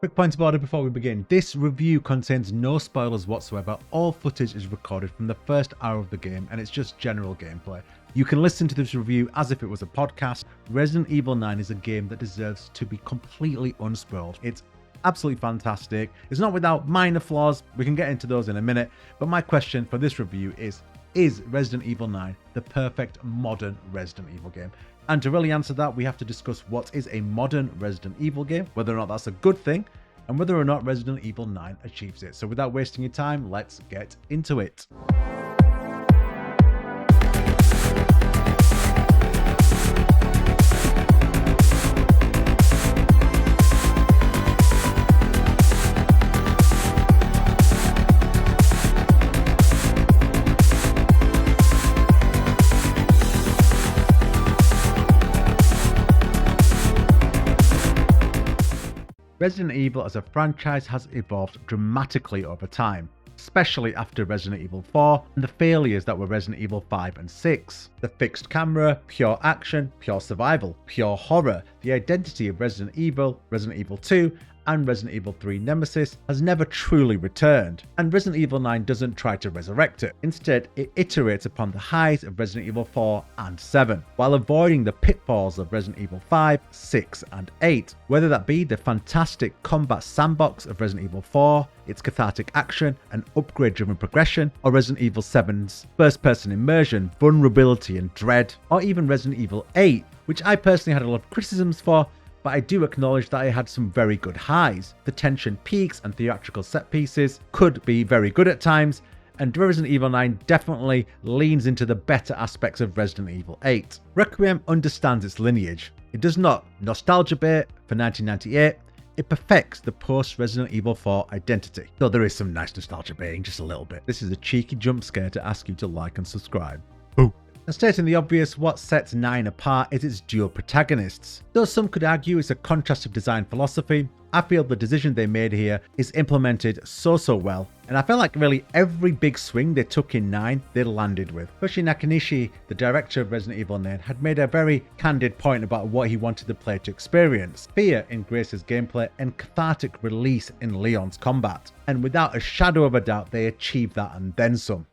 Quick point of order before we begin. This review contains no spoilers whatsoever. All footage is recorded from the first hour of the game and it's just general gameplay. You can listen to this review as if it was a podcast. Resident Evil 9 is a game that deserves to be completely unspoiled. It's absolutely fantastic. It's not without minor flaws. We can get into those in a minute. But my question for this review is Resident Evil 9 the perfect modern Resident Evil game? And to really answer that, we have to discuss what is a modern Resident Evil game, whether or not that's a good thing, and whether or not Resident Evil 9 achieves it. So without wasting your time, let's get into it. Resident Evil as a franchise has evolved dramatically over time, especially after Resident Evil 4 and the failures that were Resident Evil 5 and 6. The fixed camera, pure action, pure survival, pure horror, the identity of Resident Evil, Resident Evil 2, and Resident Evil 3 Nemesis has never truly returned, and Resident Evil 9 doesn't try to resurrect it. Instead, it iterates upon the highs of Resident Evil 4 and 7, while avoiding the pitfalls of Resident Evil 5, 6, and 8, whether that be the fantastic combat sandbox of Resident Evil 4, its cathartic action and upgrade-driven progression, or Resident Evil 7's first-person immersion, vulnerability, and dread, or even Resident Evil 8, which I personally had a lot of criticisms for, but I do acknowledge that it had some very good highs. The tension peaks and theatrical set pieces could be very good at times, and Resident Evil 9 definitely leans into the better aspects of Resident Evil 8. Requiem understands its lineage. It does not nostalgia bait for 1998, it perfects the post-Resident Evil 4 identity. Though there is some nice nostalgia baiting, just a little bit. This is a cheeky jump scare to ask you to like and subscribe. Ooh. And stating the obvious, what sets 9 apart is its dual protagonists. Though some could argue it's a contrastive design philosophy, I feel the decision they made here is implemented so well, and I felt like really every big swing they took in 9 they landed with. Toshi Nakanishi, the director of Resident Evil 9, had made a very candid point about what he wanted the player to experience: fear in Grace's gameplay and cathartic release in Leon's combat. And without a shadow of a doubt, they achieved that and then some.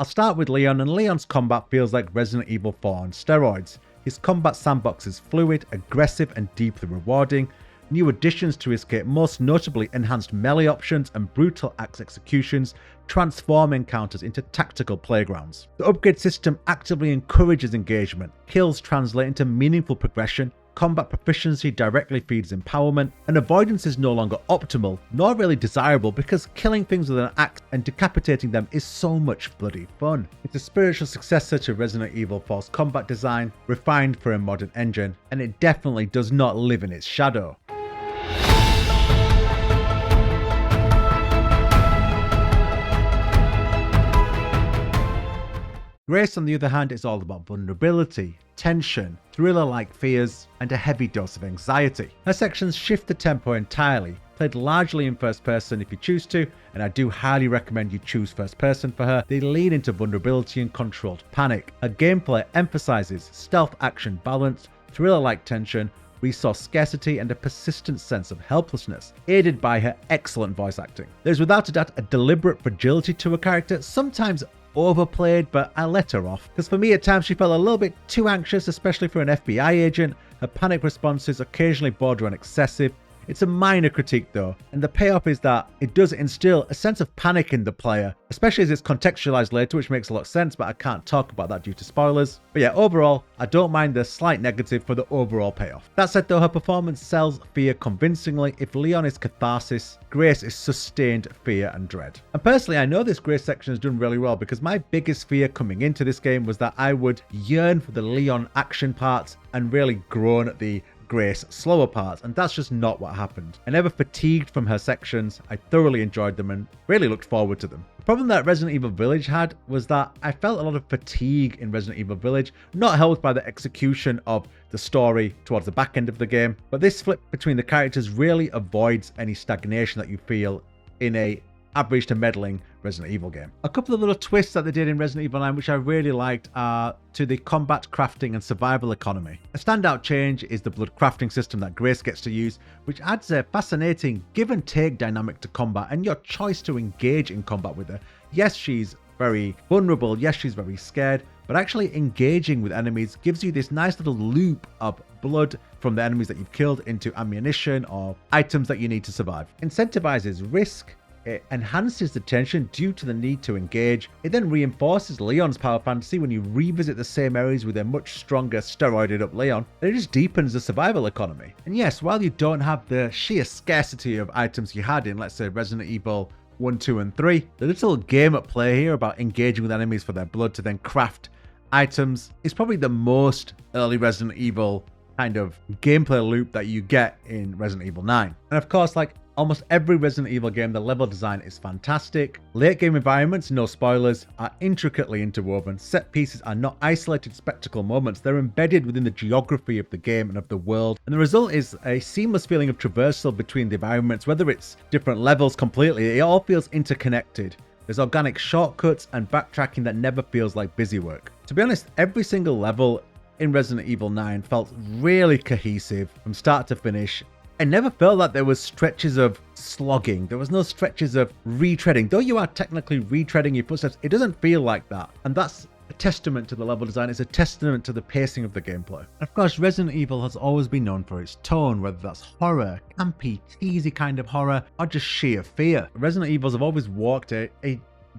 I'll start with Leon, and Leon's combat feels like Resident Evil 4 on steroids. His combat sandbox is fluid, aggressive, and deeply rewarding. New additions to his kit, most notably enhanced melee options and brutal axe executions, transform encounters into tactical playgrounds. The upgrade system actively encourages engagement, kills translate into meaningful progression, combat proficiency directly feeds empowerment, and avoidance is no longer optimal, nor really desirable, because killing things with an axe and decapitating them is so much bloody fun. It's a spiritual successor to Resident Evil 4's combat design, refined for a modern engine, and it definitely does not live in its shadow. Grace, on the other hand, is all about vulnerability, tension, thriller-like fears, and a heavy dose of anxiety. Her sections shift the tempo entirely, played largely in first person if you choose to, and I do highly recommend you choose first person for her. They lean into vulnerability and controlled panic. Her gameplay emphasizes stealth action balance, thriller-like tension, resource scarcity, and a persistent sense of helplessness, aided by her excellent voice acting. There's without a doubt a deliberate fragility to her character, sometimes overplayed, but I let her off, because for me at times she felt a little bit too anxious, especially for an FBI agent. Her panic responses occasionally border on excessive. It's a minor critique though, and the payoff is that it does instill a sense of panic in the player, especially as it's contextualized later, which makes a lot of sense, but I can't talk about that due to spoilers. But yeah, overall, I don't mind the slight negative for the overall payoff. That said though, her performance sells fear convincingly. If Leon is catharsis, Grace is sustained fear and dread. And personally, I know this Grace section has done really well, because my biggest fear coming into this game was that I would yearn for the Leon action parts and really groan at the Grace slower parts, and that's just not what happened. I never fatigued from her sections, I thoroughly enjoyed them and really looked forward to them. problem that Resident Evil Village had was that I felt a lot of fatigue in Resident Evil Village, not helped by the execution of the story towards the back end of the game, but this flip between the characters really avoids any stagnation that you feel in a average to meddling Resident Evil game. A couple of little twists that they did in Resident Evil 9 which I really liked are to the combat, crafting and survival economy. A standout change is the blood crafting system that Grace gets to use, which adds a fascinating give and take dynamic to combat and your choice to engage in combat with her. Yes, she's very vulnerable, yes, she's very scared, but actually engaging with enemies gives you this nice little loop of blood from the enemies that you've killed into ammunition or items that you need to survive. Incentivizes risk. It enhances the tension due to the need to engage. It then reinforces Leon's power fantasy when you revisit the same areas with a much stronger steroided up Leon. And it just deepens the survival economy. And yes, while you don't have the sheer scarcity of items you had in, let's say, Resident Evil 1, 2 and 3, the little game at play here about engaging with enemies for their blood to then craft items is probably the most early Resident Evil kind of gameplay loop that you get in Resident Evil 9. And of course, like almost every Resident Evil game, the level design is fantastic. Late game environments, no spoilers, are intricately interwoven. Set pieces are not isolated spectacle moments, they're embedded within the geography of the game and of the world. And the result is a seamless feeling of traversal between the environments, whether it's different levels completely, it all feels interconnected. There's organic shortcuts and backtracking that never feels like busy work. To be honest, every single level in Resident Evil 9 felt really cohesive from start to finish. I never felt that there was stretches of slogging. There was no stretches of retreading. Though you are technically retreading your footsteps, it doesn't feel like that. And that's a testament to the level design. It's a testament to the pacing of the gameplay. Of course, Resident Evil has always been known for its tone, whether that's horror, campy, cheesy kind of horror, or just sheer fear. Resident Evils have always walked a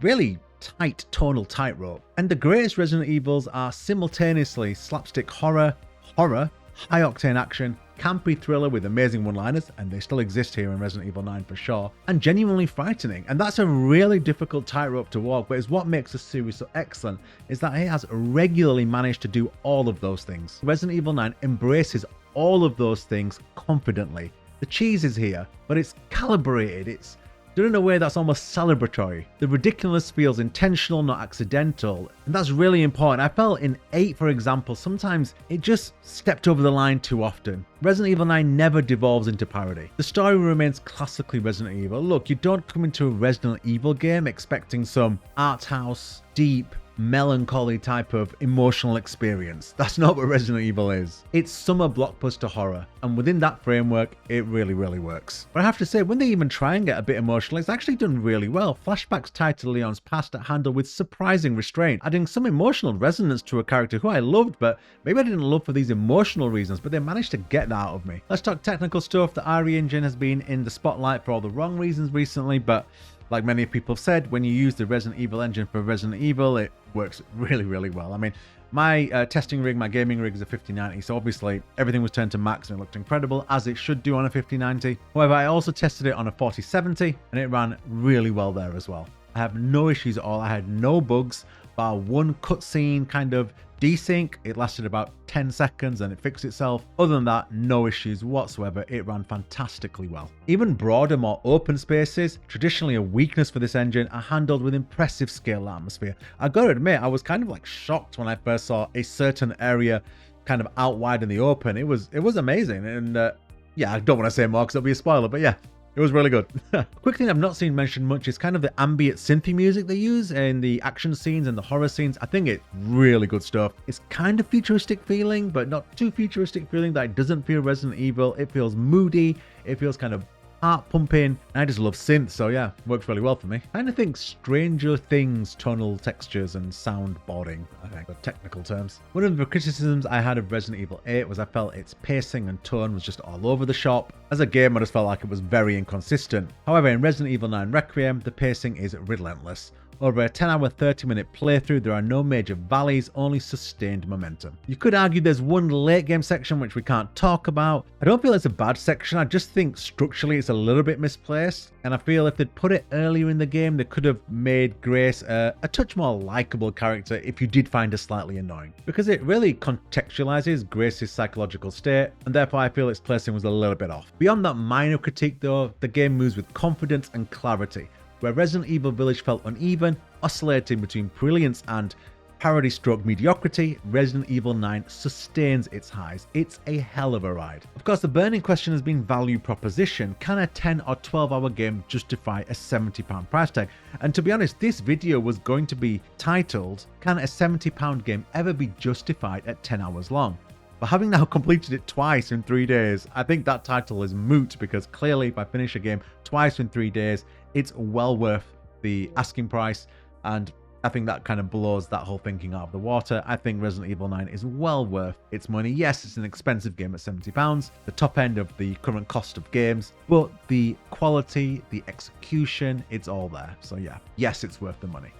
really tight tonal tightrope. And the greatest Resident Evils are simultaneously slapstick horror, high-octane action, campy thriller with amazing one-liners, and they still exist here in Resident Evil 9 for sure, and genuinely frightening. And that's a really difficult tightrope to walk, but it's what makes the series so excellent, is that it has regularly managed to do all of those things. Resident Evil 9 embraces all of those things confidently. The cheese is here, but it's calibrated, it's done in a way that's almost celebratory. The ridiculous feels intentional, not accidental, and that's really important. I felt in 8, for example, sometimes it just stepped over the line too often. Resident Evil 9 never devolves into parody. The story remains classically Resident Evil. Look, you don't come into a Resident Evil game expecting some art house, deep, melancholy type of emotional experience. That's not what Resident Evil is. It's summer blockbuster horror, and within that framework, it really works. But I have to say, when they even try and get a bit emotional, it's actually done really well. Flashbacks tied to Leon's past are handled with surprising restraint, adding some emotional resonance to a character who I loved, but maybe I didn't love for these emotional reasons, but they managed to get that out of me. Let's talk technical stuff. The RE engine has been in the spotlight for all the wrong reasons recently, but like many people have said, when you use the Resident Evil engine for Resident Evil, it works really well. I mean, my testing rig, my gaming rig is a 5090, so obviously everything was turned to max and it looked incredible, as it should do on a 5090. However, I also tested it on a 4070 and it ran really well there as well. I have no issues at all. I had no bugs, bar one cutscene kind of desync. It lasted about 10 seconds and it fixed itself. Other than that, no issues whatsoever. It ran fantastically well. Even broader, more open spaces, traditionally a weakness for this engine, are handled with impressive scale and atmosphere. I gotta admit, I was kind of like shocked when I first saw a certain area kind of out wide in the open. It was amazing. And yeah, I don't want to say more because it'll be a spoiler, but yeah, it was really good. Quick thing I've not seen mentioned much is kind of the ambient synthy music they use in the action scenes and the horror scenes. I think it's really good stuff. It's kind of futuristic feeling, but not too futuristic feeling that it doesn't feel Resident Evil. It feels moody. It feels kind of heart pumping, and I just love synth, so yeah, works really well for me. I kind of think Stranger Things tonal textures and soundboarding, I think, the technical terms. One of the criticisms I had of Resident Evil 8 was I felt its pacing and tone was just all over the shop. As a game, I just felt like it was very inconsistent. However, in Resident Evil 9 Requiem, the pacing is relentless. Over a 10-hour, 30-minute playthrough, there are no major valleys, only sustained momentum. You could argue there's one late game section which we can't talk about. I don't feel it's a bad section, I just think structurally it's a little bit misplaced, and I feel if they'd put it earlier in the game, they could have made Grace a touch more likable character if you did find her slightly annoying. Because it really contextualizes Grace's psychological state, and therefore I feel its placing was a little bit off. Beyond that minor critique though, the game moves with confidence and clarity. Where Resident Evil Village felt uneven, oscillating between brilliance and parody-stroke mediocrity, Resident Evil 9 sustains its highs. It's a hell of a ride. Of course, the burning question has been value proposition. Can a 10 or 12 hour game justify a £70 price tag? And to be honest, this video was going to be titled, Can a £70 game ever be justified at 10 hours long? But having now completed it twice in 3 days, I think that title is moot, because clearly if I finish a game twice in 3 days, it's well worth the asking price, and I think that kind of blows that whole thinking out of the water. I think Resident Evil 9 is well worth its money. Yes, it's an expensive game at £70, the top end of the current cost of games, but the quality, the execution, it's all there. So yeah, yes, it's worth the money.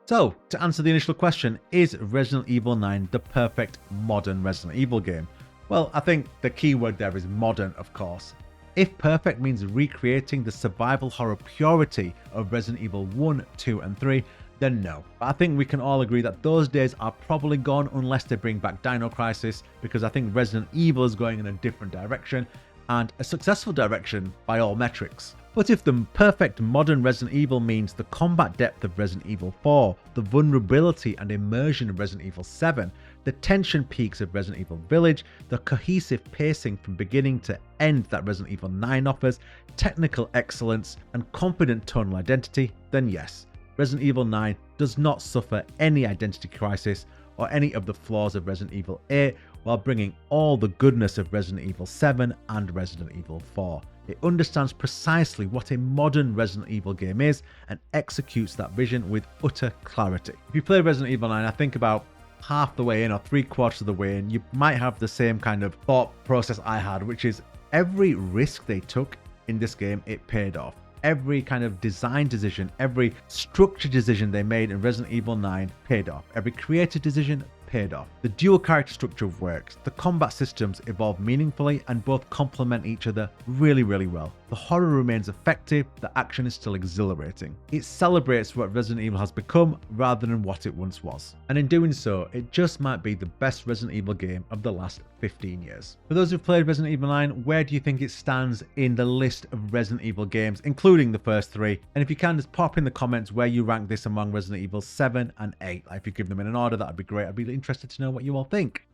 So, to answer the initial question, is Resident Evil 9 the perfect modern Resident Evil game? Well, I think the key word there is modern, of course. If perfect means recreating the survival horror purity of Resident Evil 1, 2 and 3, then no. But I think we can all agree that those days are probably gone unless they bring back Dino Crisis, because I think Resident Evil is going in a different direction, and a successful direction by all metrics. But if the perfect modern Resident Evil means the combat depth of Resident Evil 4, the vulnerability and immersion of Resident Evil 7, the tension peaks of Resident Evil Village, the cohesive pacing from beginning to end that Resident Evil 9 offers, technical excellence, and confident tonal identity, then yes, Resident Evil 9 does not suffer any identity crisis or any of the flaws of Resident Evil 8, while bringing all the goodness of Resident Evil 7 and Resident Evil 4. It understands precisely what a modern Resident Evil game is and executes that vision with utter clarity. If you play Resident Evil 9, I think about half the way in or 3/4 of the way in, you might have the same kind of thought process I had, which is every risk they took in this game, it paid off. Every kind of design decision, every structure decision they made in Resident Evil 9 paid off. Every creative decision paid off. The dual character structure works, the combat systems evolve meaningfully and both complement each other really well. The horror remains effective, the action is still exhilarating. It celebrates what Resident Evil has become rather than what it once was. And in doing so, it just might be the best Resident Evil game of the last 15 years. For those who've played Resident Evil 9, where do you think it stands in the list of Resident Evil games, including the first 3? And if you can, just pop in the comments where you rank this among Resident Evil 7 and 8. If you give them in an order, that'd be great. I'd be interested to know what you all think.